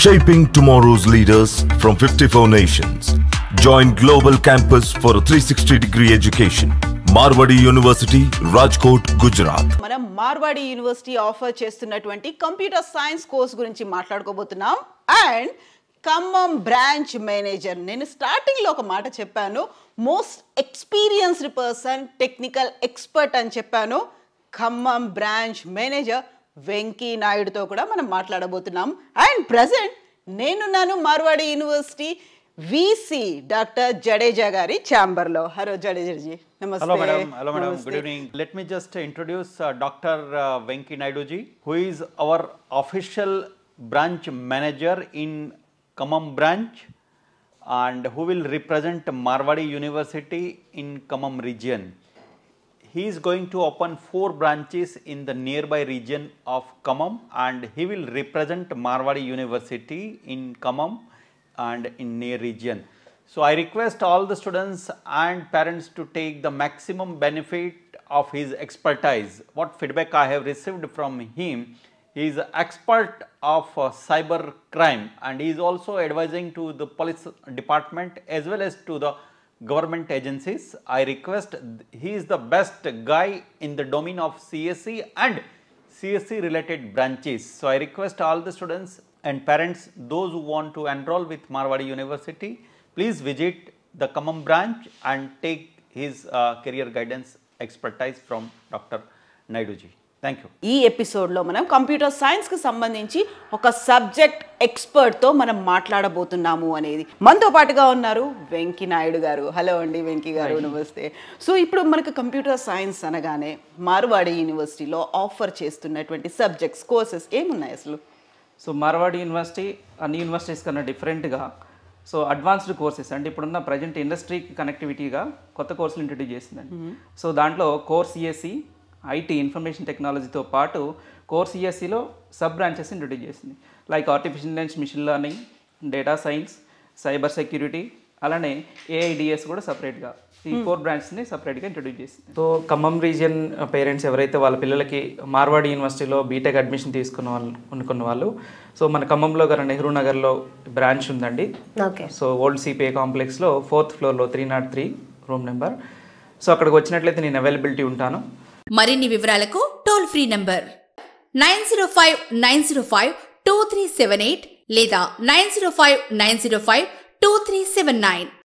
Shaping tomorrow's leaders from 54 nations. Join Global Campus for a 360-degree education. Marwadi University, Rajkot, Gujarat. మనం Marwadi university offer చేస్తున్నటువంటి computer science course గురించి మాట్లాడుకోబోతున్నాం. And Khammam branch manager, నేను starting లో ఒక మాట చెప్పాను, most experienced person, technical expert అని చెప్పాను. ఖమ్మం బ్రాంచ్ మేనేజర్ వెంకీ నాయుడుతో కూడా మనం మాట్లాడబోతున్నాం. అండ్ ప్రెసెంట్ నేనున్నాను Marwadi university VC doctor Jadeja గారి ఛాంబర్ లో. హలో జడేజాజీ, నమస్తే. Hello madam, good evening. Let me just introduce Dr. Venki Naidu ji, who is our official branch manager in Khammam branch and who will represent Marwadi University in Khammam region. He is going to open 4 branches in the nearby region of Khammam and he will represent Marwadi University in Khammam and in near region. So I request all the students and parents to take the maximum benefit of his expertise. What feedback I have received from him, he is an expert of cyber crime and he is also advising to the police department as well as to the government agencies. I request, he is the best guy in the domain of CSE and CSE related branches. So I request all the students and parents, those who want to enroll with Marwadi University, please visit the Khammam branch and take his career guidance expertise from Dr. Naidu ji. Thank you. ఈ ఎపిసోడ్లో మనం computer సైన్స్కి సంబంధించి ఒక subject ఎక్స్పర్ట్తో మనం మాట్లాడబోతున్నాము అనేది. మనతో పాటుగా ఉన్నారు వెంకీ నాయుడు గారు. హలో అండి వెంకీ గారు, నమస్తే. సో ఇప్పుడు మనకు కంప్యూటర్ సైన్స్ అనగానే మార్వాడి యూనివర్సిటీలో ఆఫర్ చేస్తున్నటువంటి సబ్జెక్ట్స్, కోర్సెస్ ఏమున్నాయి అసలు? సో మార్వాడి యూనివర్సిటీ అన్ని యూనివర్సిటీస్ కన్నా డిఫరెంట్గా సో అడ్వాన్స్డ్ కోర్సెస్ అంటే ఇప్పుడున్న ప్రజెంట్ ఇండస్ట్రీకి కనెక్టివిటీగా కొత్త కోర్సులు ఇంట్రడ్యూస్ చేసిందండి. సో దాంట్లో కోర్ సిఎస్సి, ఐటీ ఇన్ఫర్మేషన్ టెక్నాలజీతో పాటు కోర్ సిఎస్సిలో సబ్ బ్రాంచెస్ ఇంట్రడ్యూస్ చేసింది. Like artificial intelligence, machine learning, data science, cyber security, అలానే ఏఐడిఎస్ కూడా సపరేట్గా ఈ 4 బ్రాంచెస్ని సపరేట్గా ఇంట్రడ్యూస్ చేసింది. సో ఖమ్మం రీజియన్ పేరెంట్స్ ఎవరైతే వాళ్ళ పిల్లలకి మార్వాడి యూనివర్సిటీలో బీటెక్ అడ్మిషన్ అనుకున్న వాళ్ళు సో మన ఖమ్మంలో గారు నెహ్రూ నగర్లో బ్రాంచ్ ఉందండి. సో ఓల్డ్ సిపిఐ కాంప్లెక్స్లో 4th ఫ్లోర్లో 303 రూమ్ నెంబర్. సో అక్కడికి వచ్చినట్లయితే నేను అవైలబిలిటీ ఉంటాను. మరిన్ని వివరాలకు టోల్ ఫ్రీ నంబర్ 9059052378 లేదా 9059052379.